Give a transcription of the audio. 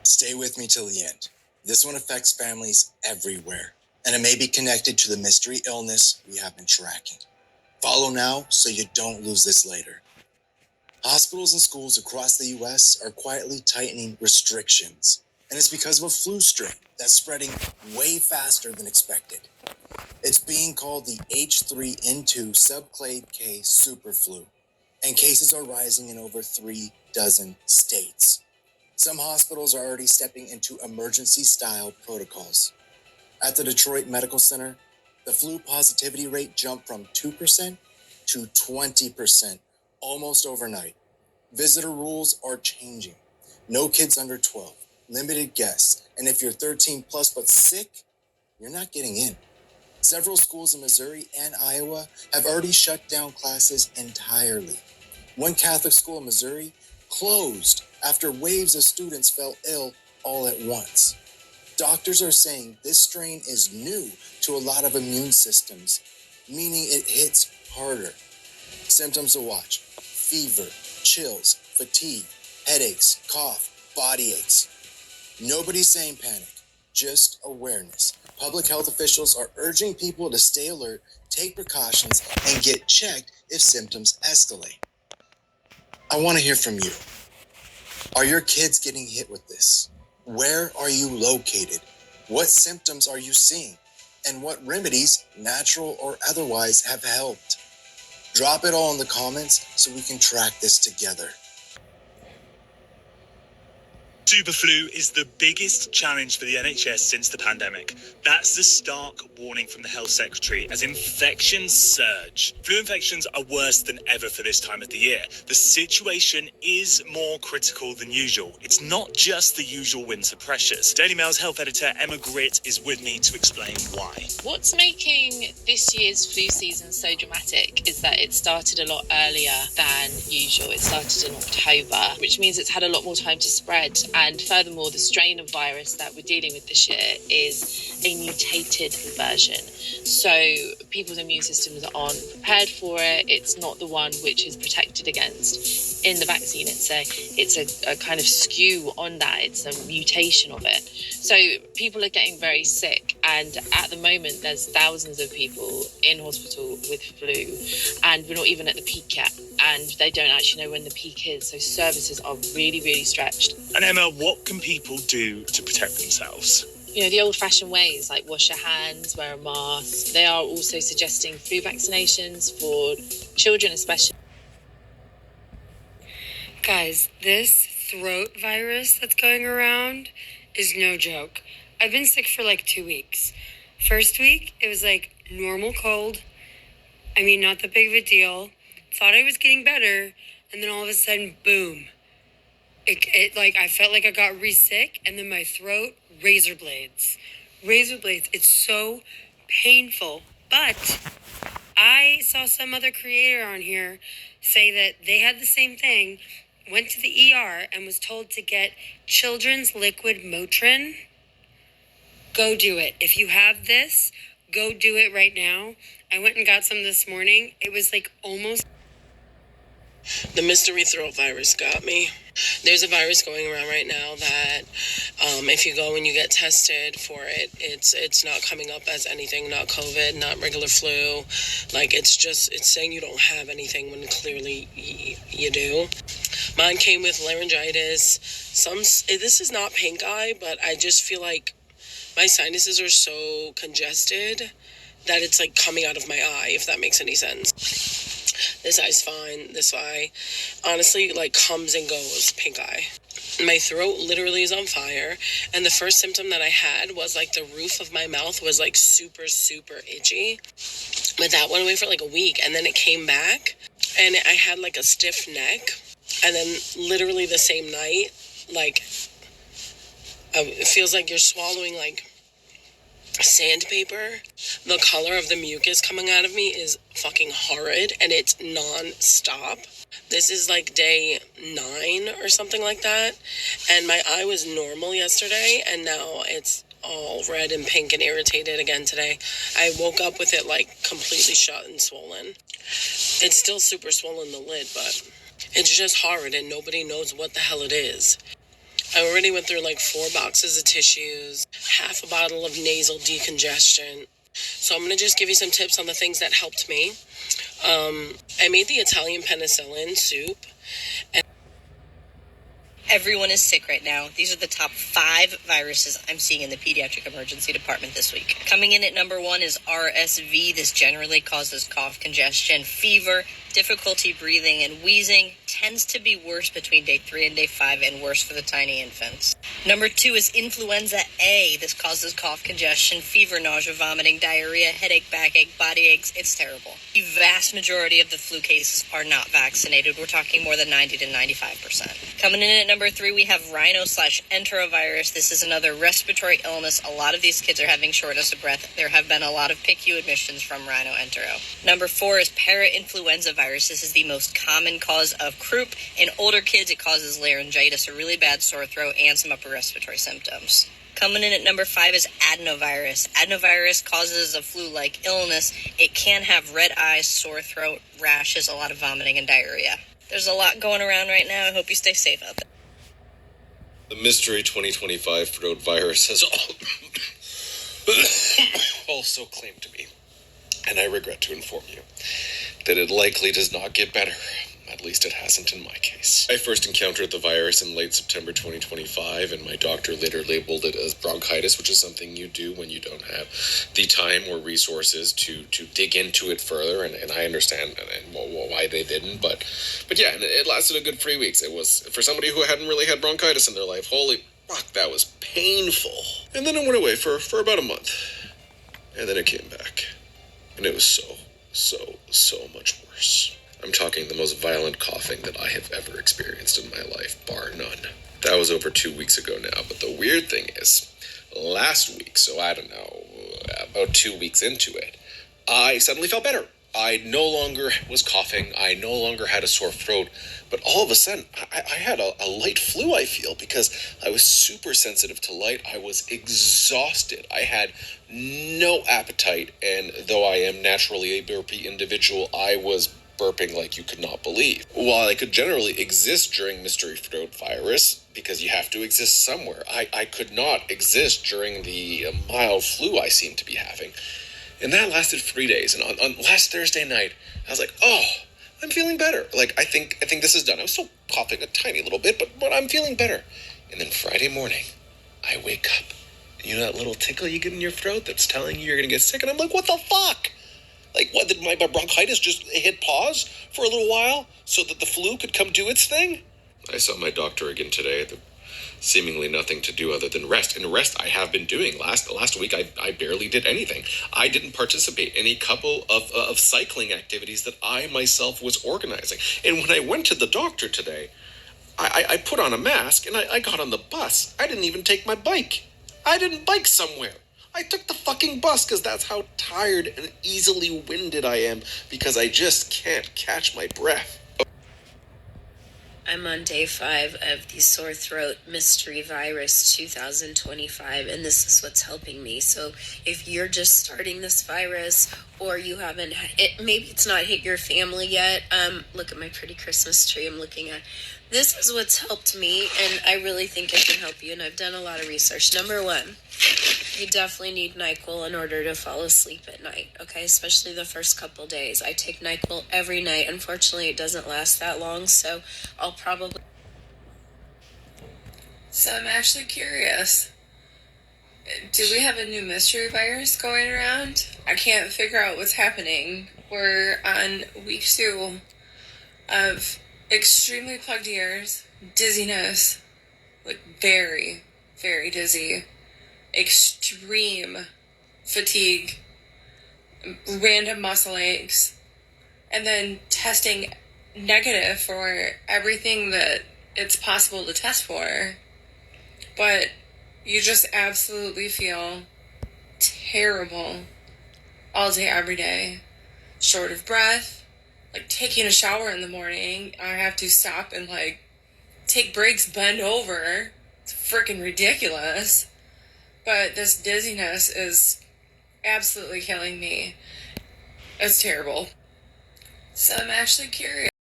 Stay with me till the end. This one affects families everywhere, and it may be connected to the mystery illness we have been tracking. Follow now so you don't lose this later. Hospitals and schools across the U.S. are quietly tightening restrictions, and it's because of a flu strain that's spreading way faster than expected. It's being called the H3N2 subclade K superflu, and cases are rising in over 3 dozen states. Some hospitals are already stepping into emergency-style protocols. At the Detroit Medical Center, the flu positivity rate jumped from 2% to 20% almost overnight. Visitor rules are changing. No kids under 12, limited guests, and if you're 13 plus but sick, you're not getting in. Several schools in Missouri and Iowa have already shut down classes entirely. One Catholic school in Missouri closed after waves of students fell ill all at once. Doctors are saying this strain is new to a lot of immune systems, meaning it hits harder. Symptoms to watch: fever, chills, fatigue, headaches, cough, body aches. Nobody's saying panic, just awareness. Public health officials are urging people to stay alert, take precautions, and get checked if symptoms escalate. I want to hear from you. Are your kids getting hit with this? Where are you located? What symptoms are you seeing? And what remedies, natural or otherwise, have helped? Drop it all in the comments so we can track this together. Superflu is the biggest challenge for the NHS since the pandemic. That's the stark warning from the Health Secretary as infections surge. Flu infections are worse than ever for this time of the year. The situation is more critical than usual. It's not just the usual winter pressures. Daily Mail's health editor Emma Gritt is with me to explain why. What's making this year's flu season so dramatic is that it started a lot earlier than usual. It started in October, which means it's had a lot more time to spread. And furthermore, the strain of virus that we're dealing with this year is a mutated version. So people's immune systems aren't prepared for it. It's not the one which is protected against in the vaccine. It's a kind of skew on that. It's a mutation of it. So people are getting very sick. And at the moment, there's thousands of people in hospital with flu. And we're not even at the peak yet. And they don't actually know when the peak is. So services are really, really stretched. And Emma, what can people do to protect themselves? You know, the old-fashioned ways like wash your hands, wear a mask. They are also suggesting flu vaccinations for children especially. Guys, this throat virus that's going around is no joke. I've been sick for like 2 weeks. First week, it was like normal cold. I mean, not that big of a deal. Thought I was getting better. And then all of a sudden, boom. It like, I felt like I got re-sick. And then my throat, razor blades. Razor blades. It's so painful. But I saw some other creator on here say that they had the same thing, went to the ER and was told to get children's liquid Motrin. Go do it. If you have this, go do it right now. I went and got some this morning. It was like almost... The mystery throat virus got me. There's a virus going around right now that if you go and you get tested for it, it's not coming up as anything, not COVID, not regular flu. Like, it's saying you don't have anything when clearly you do. Mine came with laryngitis. This is not pink eye, but I just feel like my sinuses are so congested that it's like coming out of my eye, if that makes any sense. This eye's fine. This eye, honestly, like comes and goes, pink eye. My throat literally is on fire. And the first symptom that I had was like the roof of my mouth was like super, super itchy. But that went away for like a week. And then it came back and I had like a stiff neck. And then literally the same night, like, it feels like you're swallowing like sandpaper. The color of the mucus coming out of me is fucking horrid and it's non-stop. This is like day 9 or something like that, and my eye was normal yesterday and now it's all red and pink and irritated again today. I woke up with it like completely shut and swollen. It's still super swollen, the lid, but it's just horrid and nobody knows what the hell it is. I already went through like 4 boxes of tissues, half a bottle of nasal decongestion. So I'm going to just give you some tips on the things that helped me. I made the Italian penicillin soup. Everyone is sick right now. These are the top 5 viruses I'm seeing in the pediatric emergency department this week. Coming in at number 1 is RSV. This generally causes cough, congestion, fever, difficulty breathing, and wheezing. Tends to be worse between day 3 and day 5 and worse for the tiny infants. Number 2 is influenza A. This causes cough, congestion, fever, nausea, vomiting, diarrhea, headache, backache, body aches. It's terrible. The vast majority of the flu cases are not vaccinated. We're talking more than 90 to 95%. Coming in at number 3, we have rhino/enterovirus. This is another respiratory illness. A lot of these kids are having shortness of breath. There have been a lot of PICU admissions from rhino-entero. Number 4 is parainfluenza virus. This is the most common cause of croup. In older kids, it causes laryngitis, a really bad sore throat, and some upper respiratory symptoms. Coming in at number 5 is adenovirus. Adenovirus causes a flu-like illness. It can have red eyes, sore throat, rashes, a lot of vomiting, and diarrhea. There's a lot going around right now. I hope you stay safe out there. The mystery 2025 throat virus has also claimed to me, and I regret to inform you, that it likely does not get better. At least it hasn't in my case. I first encountered the virus in late September 2025, and my doctor later labeled it as bronchitis, which is something you do when you don't have the time or resources to dig into it further, and I understand why they didn't, but yeah, and it lasted a good 3 weeks. It was, for somebody who hadn't really had bronchitis in their life, holy fuck, that was painful. And then it went away for about a month, and then it came back, and it was so much worse. I'm talking the most violent coughing that I have ever experienced in my life, bar none. That was over 2 weeks ago now, but the weird thing is, last week, so I don't know, about 2 weeks into it, I suddenly felt better. I no longer was coughing, I no longer had a sore throat, but all of a sudden, I had a light flu, I feel, because I was super sensitive to light. I was exhausted. I had no appetite, and though I am naturally a burpy individual, I was burping like you could not believe. While I could generally exist during mystery throat virus, because you have to exist somewhere, I could not exist during the mild flu I seemed to be having. And that lasted 3 days. And on last Thursday night, I was like, oh, I'm feeling better. Like, I think this is done. I was still coughing a tiny little bit, but I'm feeling better. And then Friday morning, I wake up. You know that little tickle you get in your throat that's telling you you're going to get sick? And I'm like, what the fuck? Like, what, did my bronchitis just hit pause for a little while so that the flu could come do its thing? I saw my doctor again today. Seemingly nothing to do other than rest. And rest I have been doing. Last week, I barely did anything. I didn't participate in a couple of cycling activities that I myself was organizing. And when I went to the doctor today, I put on a mask and I got on the bus. I didn't even take my bike. I didn't bike somewhere. I took the fucking bus because that's how tired and easily winded I am, because I just can't catch my breath. I'm on day 5 of the sore throat mystery virus 2025, and this is what's helping me. So if you're just starting this virus, or you haven't, maybe it's not hit your family yet, look at my pretty Christmas tree I'm looking at. This is what's helped me, and I really think it can help you, and I've done a lot of research. Number 1, you definitely need NyQuil in order to fall asleep at night, okay? Especially the first couple days. I take NyQuil every night. Unfortunately, it doesn't last that long, so I'll probably... So I'm actually curious. Do we have a new mystery virus going around? I can't figure out what's happening. We're on week 2 of extremely plugged ears, dizziness, like very, very dizzy, extreme fatigue, random muscle aches, and then testing negative for everything that it's possible to test for. But you just absolutely feel terrible all day, every day. Short of breath. Like taking a shower in the morning, I have to stop and like take breaks, bend over. It's freaking ridiculous. But this dizziness is absolutely killing me. It's terrible. So I'm actually curious.